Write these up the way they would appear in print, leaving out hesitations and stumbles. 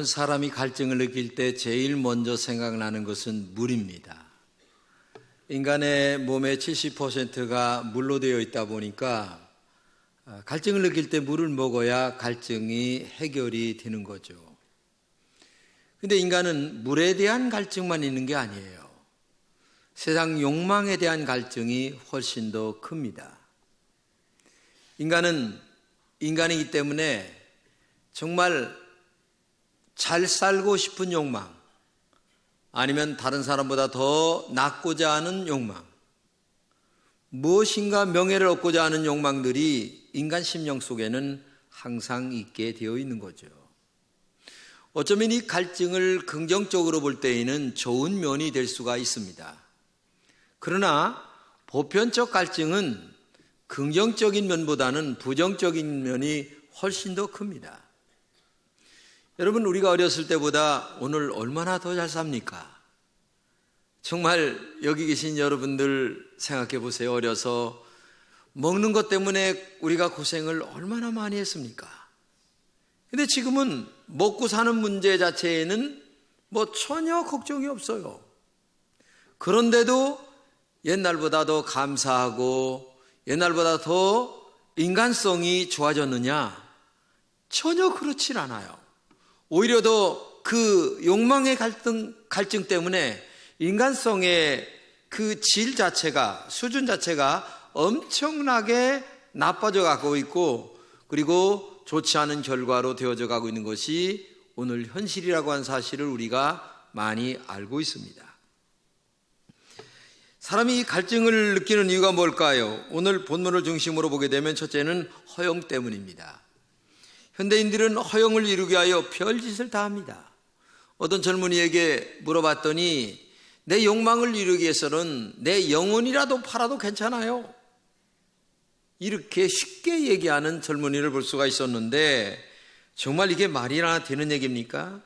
여러분, 사람이 갈증을 느낄 때 제일 먼저 생각나는 것은 물입니다. 인간의 몸의 70%가 물로 되어 있다 보니까 갈증을 느낄 때 물을 먹어야 갈증이 해결이 되는 거죠. 근데 인간은 물에 대한 갈증만 있는 게 아니에요. 세상 욕망에 대한 갈증이 훨씬 더 큽니다. 인간은 인간이기 때문에 정말 잘 살고 싶은 욕망, 아니면 다른 사람보다 더 낫고자 하는 욕망, 무엇인가 명예를 얻고자 하는 욕망들이 인간 심령 속에는 항상 있게 되어 있는 거죠. 어쩌면 이 갈증을 긍정적으로 볼 때에는 좋은 면이 될 수가 있습니다. 그러나 보편적 갈증은 긍정적인 면보다는 부정적인 면이 훨씬 더 큽니다. 여러분, 우리가 어렸을 때보다 오늘 얼마나 더 잘 삽니까? 정말 여기 계신 여러분들 생각해 보세요. 어려서 먹는 것 때문에 우리가 고생을 얼마나 많이 했습니까? 근데 지금은 먹고 사는 문제 자체에는 전혀 걱정이 없어요. 그런데도 옛날보다 더 감사하고 옛날보다 더 인간성이 좋아졌느냐? 전혀 그렇진 않아요. 오히려 더 그 욕망의 갈증 때문에 인간성의 그 질 자체가, 수준 자체가 엄청나게 나빠져 가고 있고, 그리고 좋지 않은 결과로 되어져 가고 있는 것이 오늘 현실이라고 하는 사실을 우리가 많이 알고 있습니다. 사람이 이 갈증을 느끼는 이유가 뭘까요? 오늘 본문을 중심으로 보게 되면 첫째는 허영 때문입니다. 현대인들은 허영을 이루기 위하여 별짓을 다 합니다. 어떤 젊은이에게 물어봤더니 내 욕망을 이루기 위해서는 내 영혼이라도 팔아도 괜찮아요. 이렇게 쉽게 얘기하는 젊은이를 볼 수가 있었는데, 정말 이게 말이나 되는 얘기입니까?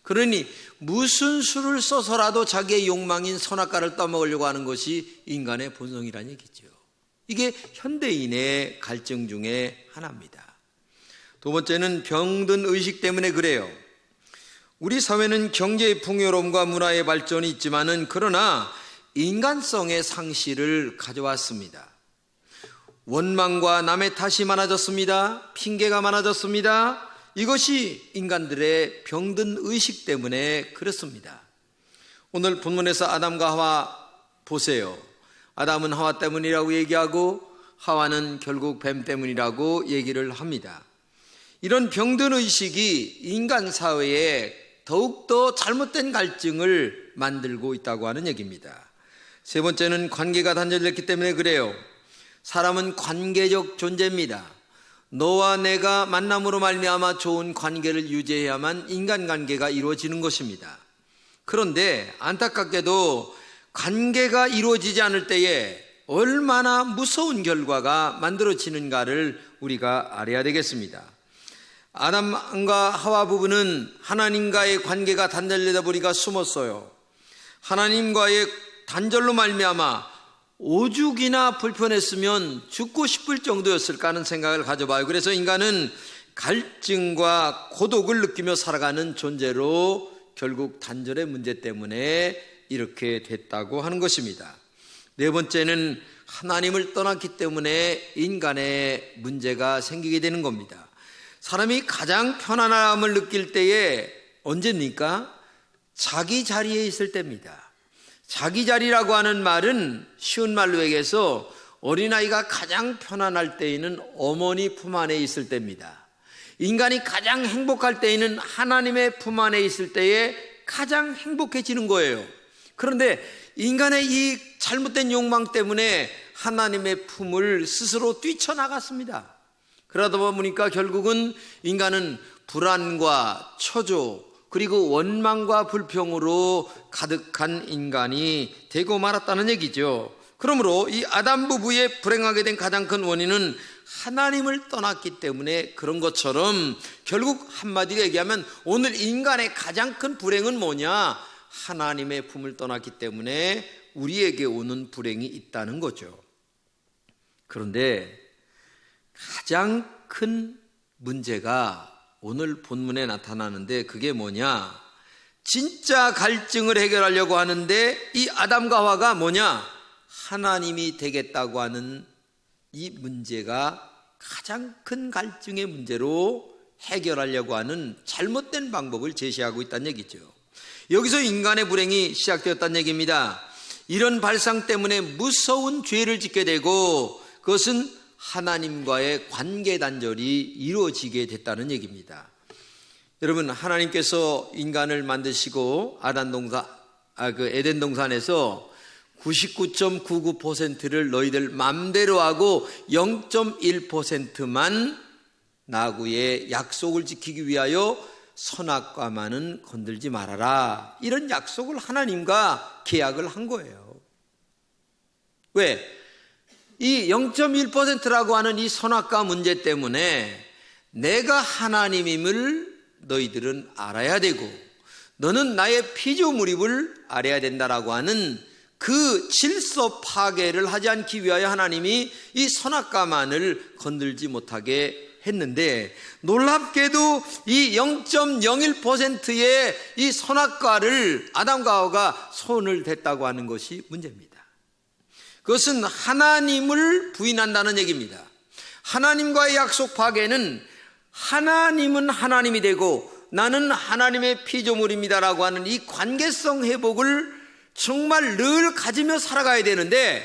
그러니 무슨 수를 써서라도 자기의 욕망인 선악과를 떠먹으려고 하는 것이 인간의 본성이라는 얘기죠. 이게 현대인의 갈증 중에 하나입니다. 두 번째는 병든 의식 때문에 그래요. 우리 사회는 경제의 풍요로움과 문화의 발전이 있지만은 그러나 인간성의 상실을 가져왔습니다. 원망과 남의 탓이 많아졌습니다. 핑계가 많아졌습니다. 이것이 인간들의 병든 의식 때문에 그렇습니다. 오늘 본문에서 아담과 하와 보세요. 아담은 하와 때문이라고 얘기하고 하와는 결국 뱀 때문이라고 얘기를 합니다. 이런 병든 의식이 인간 사회에 더욱더 잘못된 갈증을 만들고 있다고 하는 얘기입니다. 세 번째는 관계가 단절됐기 때문에 그래요. 사람은 관계적 존재입니다. 너와 내가 만남으로 말미암아 좋은 관계를 유지해야만 인간관계가 이루어지는 것입니다. 그런데 안타깝게도 관계가 이루어지지 않을 때에 얼마나 무서운 결과가 만들어지는가를 우리가 알아야 되겠습니다. 아담과 하와 부부는 하나님과의 관계가 단절되다 보니까 숨었어요. 하나님과의 단절로 말미암아 오죽이나 불편했으면 죽고 싶을 정도였을까 하는 생각을 가져봐요. 그래서 인간은 갈증과 고독을 느끼며 살아가는 존재로 결국 단절의 문제 때문에 이렇게 됐다고 하는 것입니다. 네 번째는 하나님을 떠났기 때문에 인간의 문제가 생기게 되는 겁니다. 사람이 가장 편안함을 느낄 때에 언제입니까? 자기 자리에 있을 때입니다. 자기 자리라고 하는 말은 쉬운 말로 얘기해서 어린아이가 가장 편안할 때에는 어머니 품 안에 있을 때입니다. 인간이 가장 행복할 때에는 하나님의 품 안에 있을 때에 가장 행복해지는 거예요. 그런데 인간의 이 잘못된 욕망 때문에 하나님의 품을 스스로 뛰쳐나갔습니다. 그러다 보니까 결국은 인간은 불안과 초조 그리고 원망과 불평으로 가득한 인간이 되고 말았다는 얘기죠. 그러므로 이 아담 부부의 불행하게 된 가장 큰 원인은 하나님을 떠났기 때문에 그런 것처럼 결국 한마디로 얘기하면 오늘 인간의 가장 큰 불행은 뭐냐? 하나님의 품을 떠났기 때문에 우리에게 오는 불행이 있다는 거죠. 그런데 가장 큰 문제가 오늘 본문에 나타나는데 그게 뭐냐? 진짜 갈증을 해결하려고 하는데 이 아담과 하와가 뭐냐? 하나님이 되겠다고 하는 이 문제가 가장 큰 갈증의 문제로 해결하려고 하는 잘못된 방법을 제시하고 있다는 얘기죠. 여기서 인간의 불행이 시작되었다는 얘기입니다. 이런 발상 때문에 무서운 죄를 짓게 되고 그것은 하나님과의 관계 단절이 이루어지게 됐다는 얘기입니다. 여러분, 하나님께서 인간을 만드시고 에덴 동산에서 99.99%를 너희들 맘대로 하고 0.1%만 나하고의 약속을 지키기 위하여 선악과만은 건들지 말아라, 이런 약속을 하나님과 계약을 한 거예요. 왜? 이 0.1%라고 하는 이 선악과 문제 때문에 내가 하나님임을 너희들은 알아야 되고 너는 나의 피조물임을 알아야 된다라고 하는 그 질서 파괴를 하지 않기 위하여 하나님이 이 선악과만을 건들지 못하게 했는데, 놀랍게도 이 0.01%의 이 선악과를 아담과 하와가 손을 댔다고 하는 것이 문제입니다. 그것은 하나님을 부인한다는 얘기입니다. 하나님과의 약속 파괴는 하나님은 하나님이 되고 나는 하나님의 피조물입니다라고 하는 이 관계성 회복을 정말 늘 가지며 살아가야 되는데,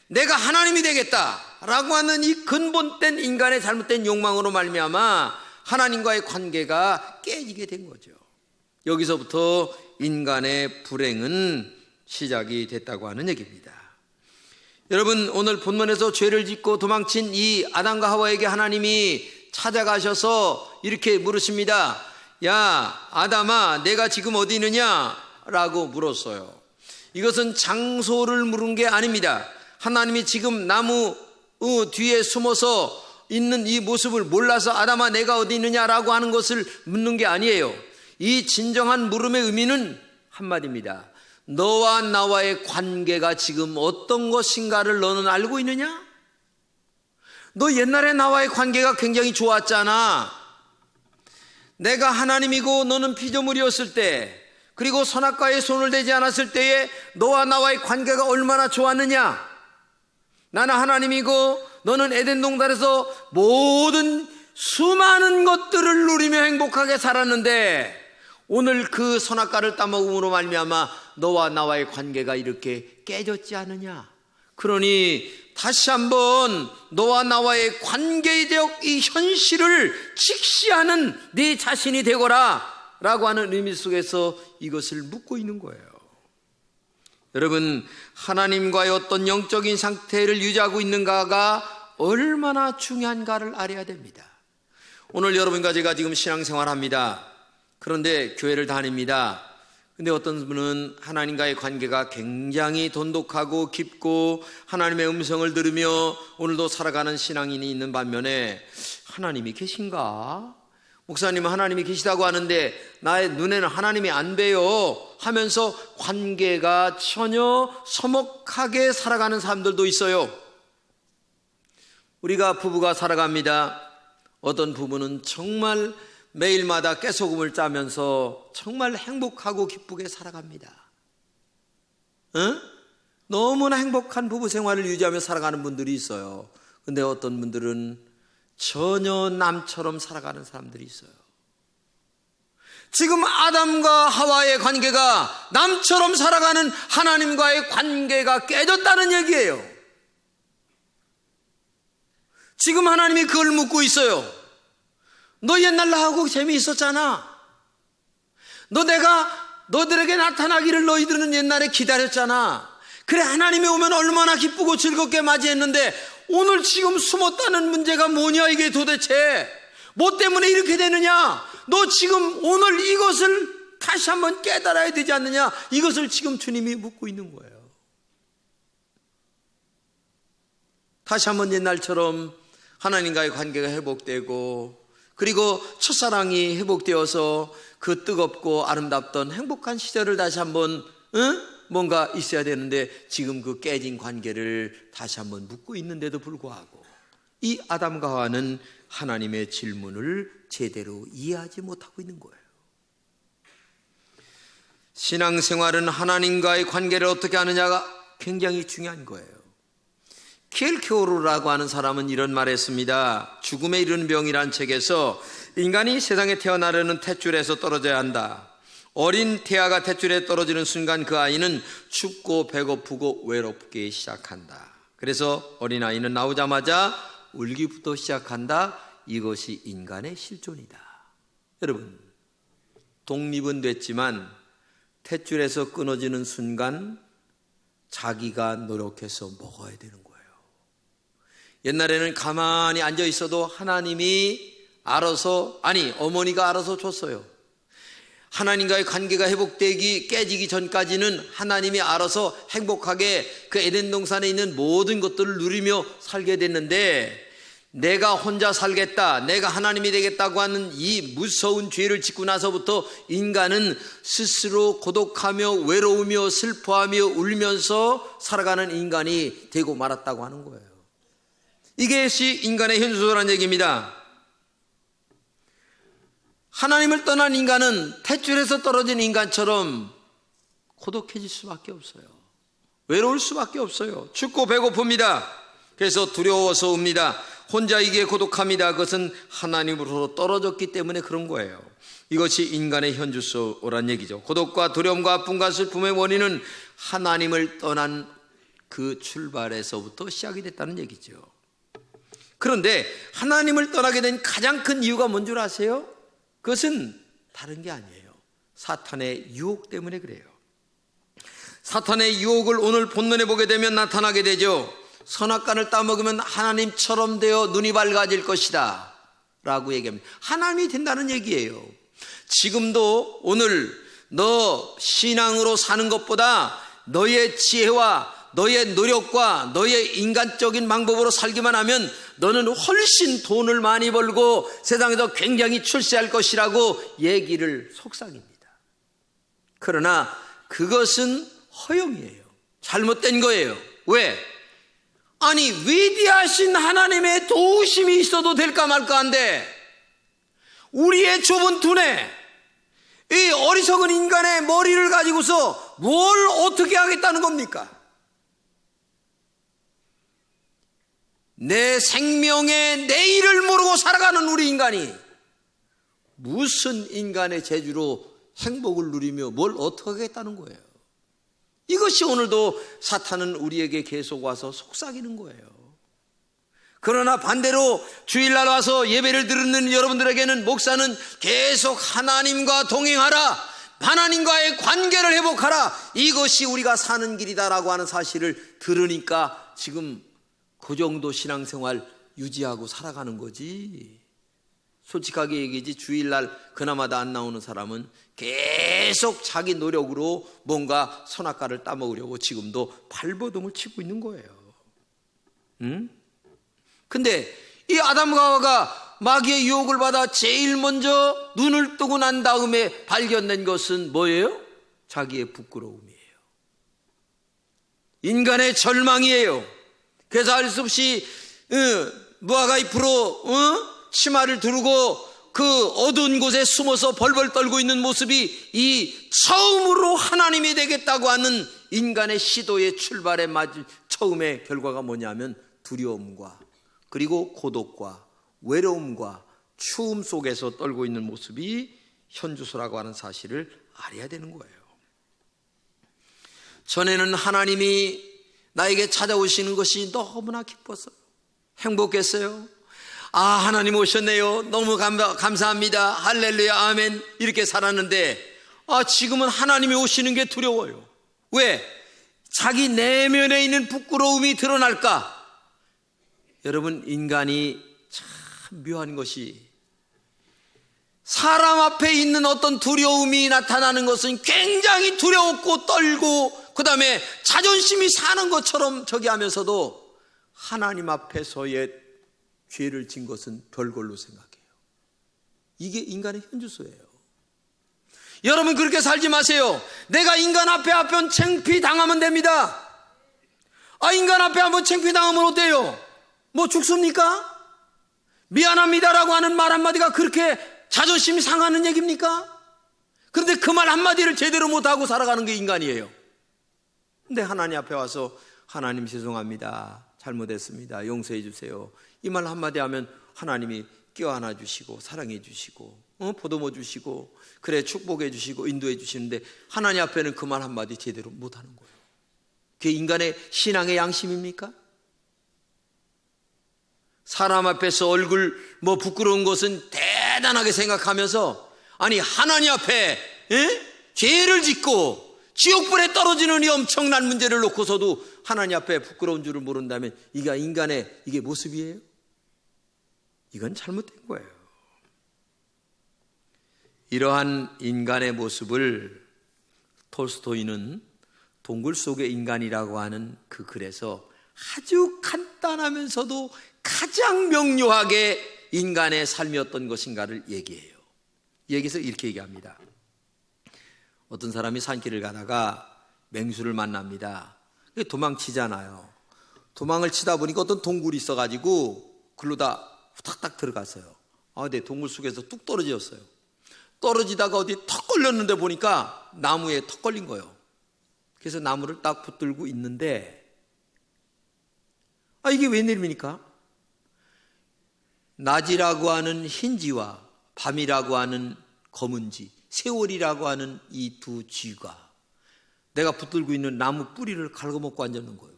내가 하나님이 되겠다라고 하는 이 근본된 인간의 잘못된 욕망으로 말미암아 하나님과의 관계가 깨지게 된 거죠. 여기서부터 인간의 불행은 시작이 됐다고 하는 얘기입니다. 여러분, 오늘 본문에서 죄를 짓고 도망친 이 아담과 하와에게 하나님이 찾아가셔서 이렇게 물으십니다. 야, 아담아, 내가 지금 어디 있느냐? 라고 물었어요. 이것은 장소를 물은 게 아닙니다. 하나님이 지금 나무 뒤에 숨어서 있는 이 모습을 몰라서 아담아, 내가 어디 있느냐라고 하는 것을 묻는 게 아니에요. 이 진정한 물음의 의미는 한마디입니다. 너와 나와의 관계가 지금 어떤 것인가를 너는 알고 있느냐? 너 옛날에 나와의 관계가 굉장히 좋았잖아. 내가 하나님이고 너는 피조물이었을 때, 그리고 선악과에 손을 대지 않았을 때에 너와 나와의 관계가 얼마나 좋았느냐? 나는 하나님이고 너는 에덴 동산에서 모든 수많은 것들을 누리며 행복하게 살았는데 오늘 그 선악과를 따먹음으로 말미암아 너와 나와의 관계가 이렇게 깨졌지 않느냐? 그러니 다시 한번 너와 나와의 관계적 이 현실을 직시하는 네 자신이 되거라 라고 하는 의미 속에서 이것을 묻고 있는 거예요. 여러분, 하나님과의 어떤 영적인 상태를 유지하고 있는가가 얼마나 중요한가를 알아야 됩니다. 오늘 여러분과 제가 지금 신앙생활합니다. 그런데 교회를 다닙니다. 근데 어떤 분은 하나님과의 관계가 굉장히 돈독하고 깊고 하나님의 음성을 들으며 오늘도 살아가는 신앙인이 있는 반면에 하나님이 계신가? 목사님은 하나님이 계시다고 하는데 나의 눈에는 하나님이 안 뵈요 하면서 관계가 전혀 서먹하게 살아가는 사람들도 있어요. 우리가 부부가 살아갑니다. 어떤 부부는 정말 매일마다 깨소금을 짜면서 정말 행복하고 기쁘게 살아갑니다. 너무나 행복한 부부 생활을 유지하며 살아가는 분들이 있어요. 근데 어떤 분들은 전혀 남처럼 살아가는 사람들이 있어요. 지금 아담과 하와의 관계가 남처럼 살아가는 하나님과의 관계가 깨졌다는 얘기예요. 지금 하나님이 그걸 묻고 있어요. 너 옛날 나하고 재미있었잖아. 너 내가 너들에게 나타나기를 너희들은 옛날에 기다렸잖아. 그래, 하나님이 오면 얼마나 기쁘고 즐겁게 맞이했는데 오늘 지금 숨었다는 문제가 뭐냐? 이게 도대체 뭐 때문에 이렇게 되느냐? 너 지금 오늘 이것을 다시 한번 깨달아야 되지 않느냐? 이것을 지금 주님이 묻고 있는 거예요. 다시 한번 옛날처럼 하나님과의 관계가 회복되고, 그리고 첫사랑이 회복되어서 그 뜨겁고 아름답던 행복한 시절을 다시 한번 뭔가 있어야 되는데 지금 그 깨진 관계를 다시 한번 묻고 있는데도 불구하고 이 아담과 하와는 하나님의 질문을 제대로 이해하지 못하고 있는 거예요. 신앙생활은 하나님과의 관계를 어떻게 하느냐가 굉장히 중요한 거예요. 킬케오르라고 하는 사람은 이런 말을 했습니다. 죽음에 이르는 병이란 책에서 인간이 세상에 태어나려는 탯줄에서 떨어져야 한다. 어린 태아가 탯줄에 떨어지는 순간 그 아이는 춥고 배고프고 외롭게 시작한다. 그래서 어린아이는 나오자마자 울기부터 시작한다. 이것이 인간의 실존이다. 여러분, 독립은 됐지만 탯줄에서 끊어지는 순간 자기가 노력해서 먹어야 되는 거예요. 옛날에는 가만히 앉아 있어도 하나님이 알아서, 어머니가 알아서 줬어요. 하나님과의 관계가 깨지기 전까지는 하나님이 알아서 행복하게 그 에덴 동산에 있는 모든 것들을 누리며 살게 됐는데, 내가 혼자 살겠다, 내가 하나님이 되겠다고 하는 이 무서운 죄를 짓고 나서부터 인간은 스스로 고독하며 외로우며 슬퍼하며 울면서 살아가는 인간이 되고 말았다고 하는 거예요. 이것이 인간의 현수소라는 얘기입니다. 하나님을 떠난 인간은 탯줄에서 떨어진 인간처럼 고독해질 수밖에 없어요. 외로울 수밖에 없어요. 춥고 배고픕니다. 그래서 두려워서 웁니다. 혼자이기에 고독합니다. 그것은 하나님으로부터 떨어졌기 때문에 그런 거예요. 이것이 인간의 현주소란 얘기죠. 고독과 두려움과 아픔과 슬픔의 원인은 하나님을 떠난 그 출발에서부터 시작이 됐다는 얘기죠. 그런데 하나님을 떠나게 된 가장 큰 이유가 뭔 줄 아세요? 그것은 다른 게 아니에요. 사탄의 유혹 때문에 그래요. 사탄의 유혹을 오늘 본문에 보게 되면 나타나게 되죠. 선악과를 따먹으면 하나님처럼 되어 눈이 밝아질 것이다 라고 얘기합니다. 하나님이 된다는 얘기예요. 지금도 오늘 너 신앙으로 사는 것보다 너의 지혜와 너의 노력과 너의 인간적인 방법으로 살기만 하면 너는 훨씬 돈을 많이 벌고 세상에서 굉장히 출세할 것이라고 얘기를 속삭입니다. 그러나 그것은 허영이에요. 잘못된 거예요. 왜? 위대하신 하나님의 도우심이 있어도 될까 말까 한데 우리의 좁은 두뇌, 이 어리석은 인간의 머리를 가지고서 뭘 어떻게 하겠다는 겁니까? 내 생명의 내일을 모르고 살아가는 우리 인간이 무슨 인간의 재주로 행복을 누리며 뭘 어떻게 하겠다는 거예요? 이것이 오늘도 사탄은 우리에게 계속 와서 속삭이는 거예요. 그러나 반대로 주일날 와서 예배를 드리는 여러분들에게는 목사는 계속 하나님과 동행하라, 하나님과의 관계를 회복하라, 이것이 우리가 사는 길이다라고 하는 사실을 들으니까 지금 그 정도 신앙생활 유지하고 살아가는 거지. 솔직하게 얘기하지 주일날 그나마다 안 나오는 사람은 계속 자기 노력으로 뭔가 선악과를 따먹으려고 지금도 발버둥을 치고 있는 거예요. 근데 이 아담과 하와가 마귀의 유혹을 받아 제일 먼저 눈을 뜨고 난 다음에 발견된 것은 뭐예요? 자기의 부끄러움이에요. 인간의 절망이에요. 그래서 알 수 없이 무화과 잎으로 치마를 두르고 그 어두운 곳에 숨어서 벌벌 떨고 있는 모습이 이 처음으로 하나님이 되겠다고 하는 인간의 시도의 출발에 맞은 처음의 결과가 뭐냐면 두려움과 그리고 고독과 외로움과 추움 속에서 떨고 있는 모습이 현주소라고 하는 사실을 알아야 되는 거예요. 전에는 하나님이 나에게 찾아오시는 것이 너무나 기뻤어요. 행복했어요. 하나님 오셨네요. 너무 감사합니다. 할렐루야, 아멘. 이렇게 살았는데 지금은 하나님이 오시는 게 두려워요. 왜? 자기 내면에 있는 부끄러움이 드러날까? 여러분, 인간이 참 묘한 것이 사람 앞에 있는 어떤 두려움이 나타나는 것은 굉장히 두려웠고 떨고 그 다음에 자존심이 사는 것처럼 저기 하면서도 하나님 앞에서의 죄를 진 것은 별걸로 생각해요. 이게 인간의 현주소예요. 여러분 그렇게 살지 마세요. 내가 인간 앞에 한번 창피당하면 됩니다. 인간 앞에 한번 창피당하면 어때요? 뭐 죽습니까? 미안합니다라고 하는 말 한마디가 그렇게 자존심이 상하는 얘기입니까? 그런데 그 말 한마디를 제대로 못하고 살아가는 게 인간이에요. 근데 하나님 앞에 와서 하나님 죄송합니다, 잘못했습니다, 용서해 주세요, 이 말 한마디 하면 하나님이 껴안아 주시고 사랑해 주시고 보듬어 주시고 그래 축복해 주시고 인도해 주시는데 하나님 앞에는 그 말 한마디 제대로 못하는 거예요. 그게 인간의 신앙의 양심입니까? 사람 앞에서 얼굴 부끄러운 것은 대단하게 생각하면서, 아니 하나님 앞에 죄를 짓고 지옥불에 떨어지는 이 엄청난 문제를 놓고서도 하나님 앞에 부끄러운 줄을 모른다면 이게 인간의 이게 모습이에요? 이건 잘못된 거예요. 이러한 인간의 모습을 톨스토이는 동굴 속의 인간이라고 하는 그 글에서 아주 간단하면서도 가장 명료하게 인간의 삶이 어떤 것인가를 얘기해요. 여기서 이렇게 얘기합니다. 어떤 사람이 산길을 가다가 맹수를 만납니다. 도망치잖아요. 도망을 치다 보니까 어떤 동굴이 있어가지고 글로 다 탁탁 들어갔어요. 내 동굴 속에서 뚝 떨어졌어요. 떨어지다가 어디 턱 걸렸는데 보니까 나무에 턱 걸린 거예요. 그래서 나무를 딱 붙들고 있는데 이게 웬일입니까? 낮이라고 하는 흰지와 밤이라고 하는 검은지, 세월이라고 하는 이 두 쥐가 내가 붙들고 있는 나무 뿌리를 갉아먹고 앉았는 거예요.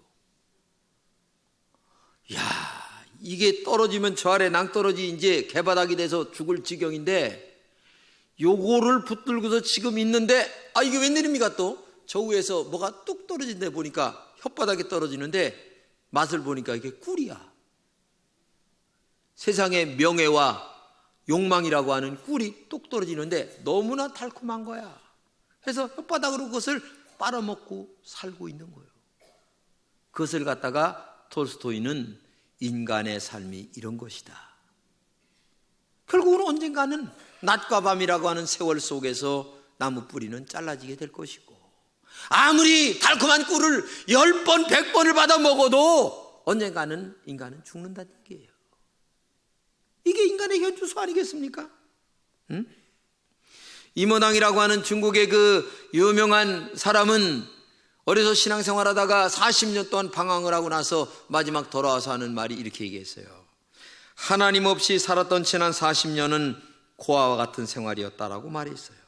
이게 떨어지면 저 아래 낭떠러지 이제 개바닥이 돼서 죽을 지경인데 요거를 붙들고서 지금 있는데 이게 웬일입니까? 또 저 위에서 뭐가 뚝 떨어진데 보니까 혓바닥에 떨어지는데 맛을 보니까 이게 꿀이야. 세상의 명예와 욕망이라고 하는 꿀이 뚝 떨어지는데 너무나 달콤한 거야. 그래서 혓바닥으로 그것을 빨아먹고 살고 있는 거예요. 그것을 갖다가 톨스토이는 인간의 삶이 이런 것이다, 결국은 언젠가는 낮과 밤이라고 하는 세월 속에서 나무 뿌리는 잘라지게 될 것이고, 아무리 달콤한 꿀을 10번 100번을 받아 먹어도 언젠가는 인간은 죽는다는 얘기예요. 이게 인간의 현주소 아니겠습니까? 이모당이라고 하는 중국의 그 유명한 사람은 어려서 신앙생활하다가 40년 동안 방황을 하고 나서 마지막 돌아와서 하는 말이 이렇게 얘기했어요. 하나님 없이 살았던 지난 40년은 고아와 같은 생활이었다라고 말했어요.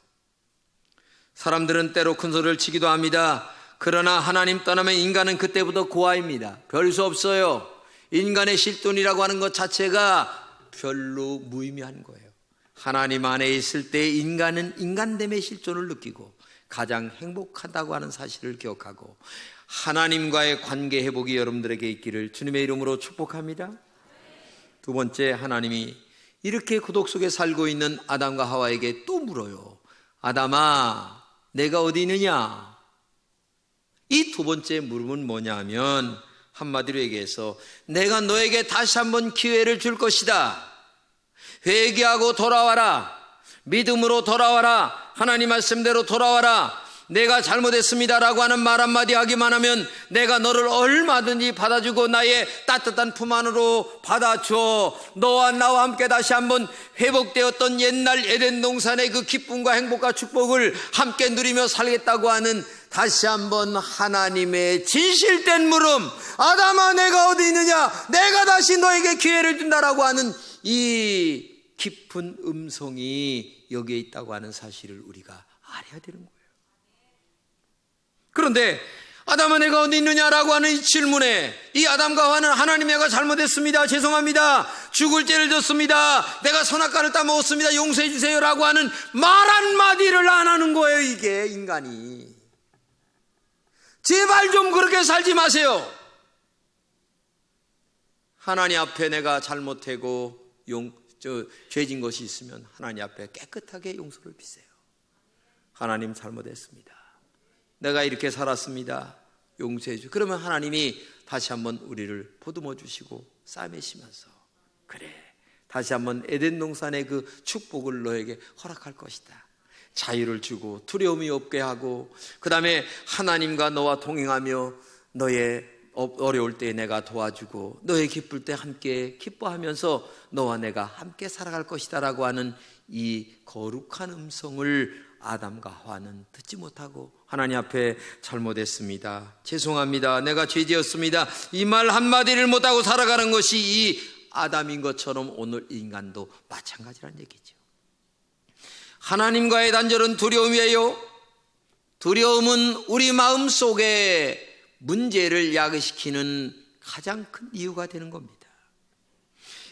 사람들은 때로 큰 소리를 치기도 합니다. 그러나 하나님 떠나면 인간은 그때부터 고아입니다. 별 수 없어요. 인간의 실존이라고 하는 것 자체가 별로 무의미한 거예요. 하나님 안에 있을 때 인간은 인간됨의 실존을 느끼고 가장 행복하다고 하는 사실을 기억하고 하나님과의 관계 회복이 여러분들에게 있기를 주님의 이름으로 축복합니다. 두 번째, 하나님이 이렇게 고독 속에 살고 있는 아담과 하와에게 또 물어요. 아담아, 내가 어디 있느냐? 이 두 번째 물음은 뭐냐 하면 한마디로 얘기해서 내가 너에게 다시 한번 기회를 줄 것이다. 회개하고 돌아와라. 믿음으로 돌아와라. 하나님 말씀대로 돌아와라. 내가 잘못했습니다라고 하는 말 한마디 하기만 하면 내가 너를 얼마든지 받아주고 나의 따뜻한 품 안으로 받아줘. 너와 나와 함께 다시 한번 회복되었던 옛날 에덴 동산의 그 기쁨과 행복과 축복을 함께 누리며 살겠다고 하는 다시 한번 하나님의 진실된 물음, 아담아 내가 어디 있느냐, 내가 다시 너에게 기회를 준다라고 하는 이 깊은 음성이 여기에 있다고 하는 사실을 우리가 알아야 되는 거예요. 그런데 아담아 내가 어디 있느냐라고 하는 이 질문에 이 아담과 하와는 하나님 내가 잘못했습니다, 죄송합니다, 죽을 죄를 졌습니다, 내가 선악과를 따먹었습니다, 용서해 주세요 라고 하는 말 한마디를 안 하는 거예요. 이게 인간이. 제발 좀 그렇게 살지 마세요. 하나님 앞에 내가 잘못하고 죄진 것이 있으면 하나님 앞에 깨끗하게 용서를 비세요. 하나님 잘못했습니다, 내가 이렇게 살았습니다, 용서해 주세요. 그러면 하나님이 다시 한번 우리를 보듬어 주시고 싸매시면서 그래, 다시 한번 에덴 동산의 그 축복을 너에게 허락할 것이다. 자유를 주고 두려움이 없게 하고 그 다음에 하나님과 너와 동행하며 너의 어려울 때 내가 도와주고 너의 기쁠 때 함께 기뻐하면서 너와 내가 함께 살아갈 것이다 라고 하는 이 거룩한 음성을 아담과 하와는 듣지 못하고 하나님 앞에 잘못했습니다. 죄송합니다. 내가 죄지었습니다. 이 말 한마디를 못하고 살아가는 것이 이 아담인 것처럼 오늘 인간도 마찬가지란 얘기죠. 하나님과의 단절은 두려움이에요. 두려움은 우리 마음속에 문제를 야기시키는 가장 큰 이유가 되는 겁니다.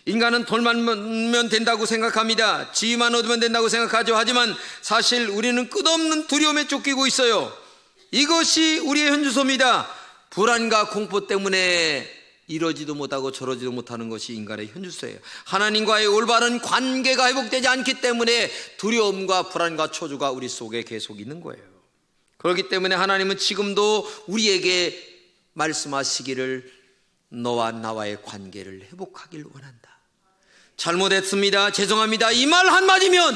인간은 돈만 벌면 된다고 생각합니다. 지위만 얻으면 된다고 생각하죠. 하지만 사실 우리는 끝없는 두려움에 쫓기고 있어요. 이것이 우리의 현주소입니다. 불안과 공포 때문에 이러지도 못하고 저러지도 못하는 것이 인간의 현주소예요. 하나님과의 올바른 관계가 회복되지 않기 때문에 두려움과 불안과 초조가 우리 속에 계속 있는 거예요. 그렇기 때문에 하나님은 지금도 우리에게 말씀하시기를 너와 나와의 관계를 회복하길 원한다. 잘못했습니다. 죄송합니다. 이 말 한마디면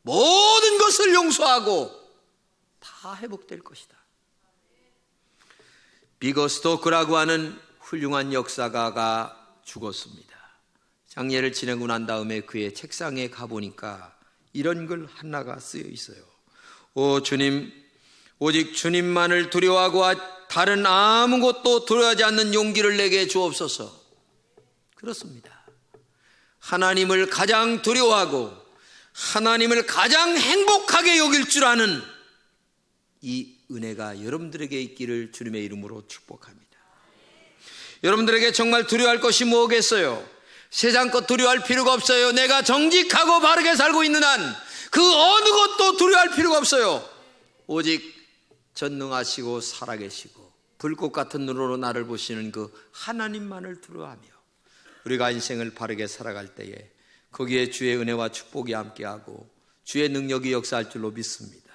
모든 것을 용서하고 다 회복될 것이다. 비거 스토크라고 하는 훌륭한 역사가가 죽었습니다. 장례를 지내고 난 다음에 그의 책상에 가보니까 이런 글 하나가 쓰여 있어요. 오 주님, 오직 주님만을 두려워하고 다른 아무것도 두려워하지 않는 용기를 내게 주옵소서. 그렇습니다. 하나님을 가장 두려워하고 하나님을 가장 행복하게 여길 줄 아는 이 은혜가 여러분들에게 있기를 주님의 이름으로 축복합니다. 여러분들에게 정말 두려워할 것이 뭐겠어요? 세상 것 두려워할 필요가 없어요. 내가 정직하고 바르게 살고 있는 한 그 어느 것도 두려워할 필요가 없어요. 오직 전능하시고 살아계시고 불꽃 같은 눈으로 나를 보시는 그 하나님만을 두려워하며 우리가 인생을 바르게 살아갈 때에 거기에 주의 은혜와 축복이 함께하고 주의 능력이 역사할 줄로 믿습니다.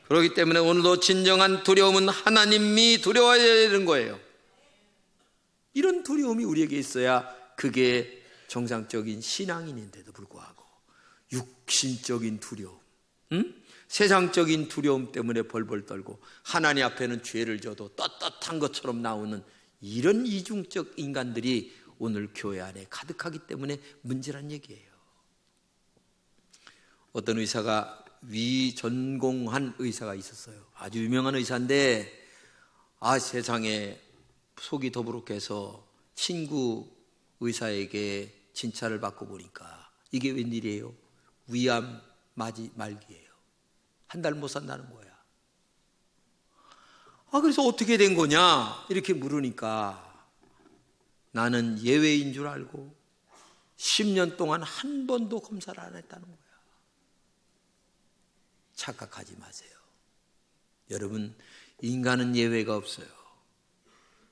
그렇기 때문에 오늘도 진정한 두려움은 하나님이 두려워해야 되는 거예요. 이런 두려움이 우리에게 있어야 그게 정상적인 신앙인인데도 불구하고 육신적인 두려움, 세상적인 두려움 때문에 벌벌 떨고 하나님 앞에는 죄를 져도 떳떳한 것처럼 나오는 이런 이중적 인간들이 오늘 교회 안에 가득하기 때문에 문제란 얘기예요. 어떤 의사가 위전공한 의사가 있었어요. 아주 유명한 의사인데 세상에 속이 더부룩해서 친구 의사에게 진찰을 받고 보니까 이게 웬일이에요? 위암 말기예요. 한 달 못 산다는 거야. 그래서 어떻게 된 거냐? 이렇게 물으니까 나는 예외인 줄 알고 10년 동안 한 번도 검사를 안 했다는 거야. 착각하지 마세요. 여러분, 인간은 예외가 없어요.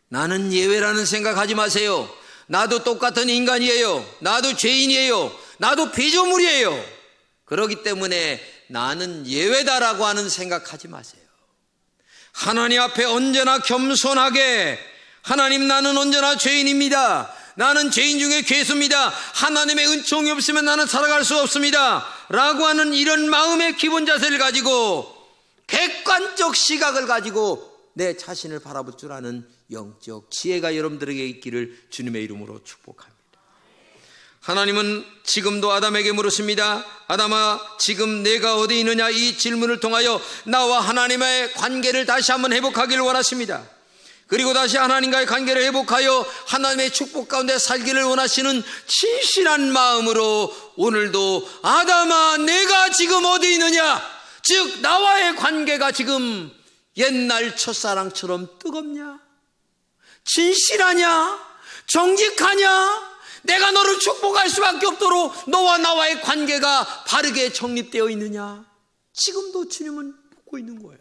나는 예외라는 생각하지 마세요. 나도 똑같은 인간이에요. 나도 죄인이에요. 나도 피조물이에요. 그렇기 때문에 나는 예외다라고 하는 생각하지 마세요. 하나님 앞에 언제나 겸손하게 하나님, 나는 언제나 죄인입니다. 나는 죄인 중에 괴수입니다. 하나님의 은총이 없으면 나는 살아갈 수 없습니다 라고 하는 이런 마음의 기본 자세를 가지고 객관적 시각을 가지고 내 자신을 바라볼 줄 아는 영적 지혜가 여러분들에게 있기를 주님의 이름으로 축복합니다. 하나님은 지금도 아담에게 물으십니다. 아담아, 지금 내가 어디 있느냐? 이 질문을 통하여 나와 하나님의 관계를 다시 한번 회복하기를 원하십니다. 그리고 다시 하나님과의 관계를 회복하여 하나님의 축복 가운데 살기를 원하시는 진실한 마음으로 오늘도 아담아, 내가 지금 어디 있느냐? 즉 나와의 관계가 지금 옛날 첫사랑처럼 뜨겁냐? 진실하냐? 정직하냐? 내가 너를 축복할 수밖에 없도록 너와 나와의 관계가 바르게 정립되어 있느냐? 지금도 주님은 묻고 있는 거예요.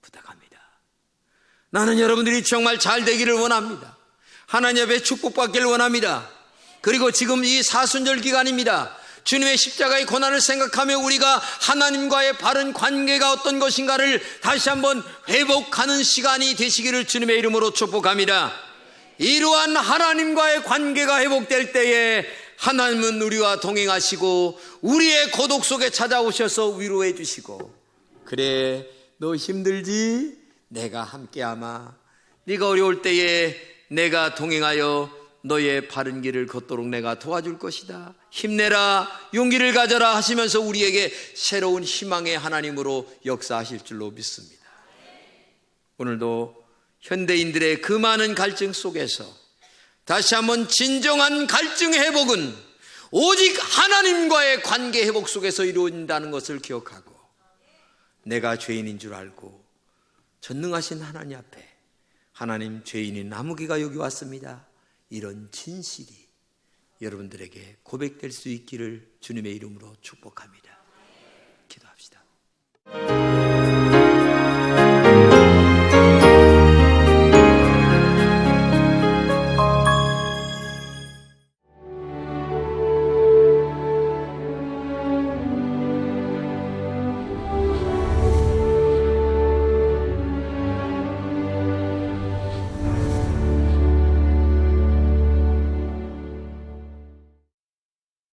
부탁합니다. 나는 여러분들이 정말 잘 되기를 원합니다. 하나님 앞에 축복받기를 원합니다. 그리고 지금 이 사순절 기간입니다. 주님의 십자가의 고난을 생각하며 우리가 하나님과의 바른 관계가 어떤 것인가를 다시 한번 회복하는 시간이 되시기를 주님의 이름으로 축복합니다. 이러한 하나님과의 관계가 회복될 때에 하나님은 우리와 동행하시고 우리의 고독 속에 찾아오셔서 위로해 주시고, 그래 너 힘들지? 내가 함께하마. 네가 어려울 때에 내가 동행하여 너의 바른 길을 걷도록 내가 도와줄 것이다. 힘내라, 용기를 가져라 하시면서 우리에게 새로운 희망의 하나님으로 역사하실 줄로 믿습니다. 오늘도 현대인들의 그 많은 갈증 속에서 다시 한번 진정한 갈증 회복은 오직 하나님과의 관계 회복 속에서 이루어진다는 것을 기억하고, 내가 죄인인 줄 알고 전능하신 하나님 앞에 하나님, 죄인인 나무기가 여기 왔습니다, 이런 진실이 여러분들에게 고백될 수 있기를 주님의 이름으로 축복합니다. 기도합시다.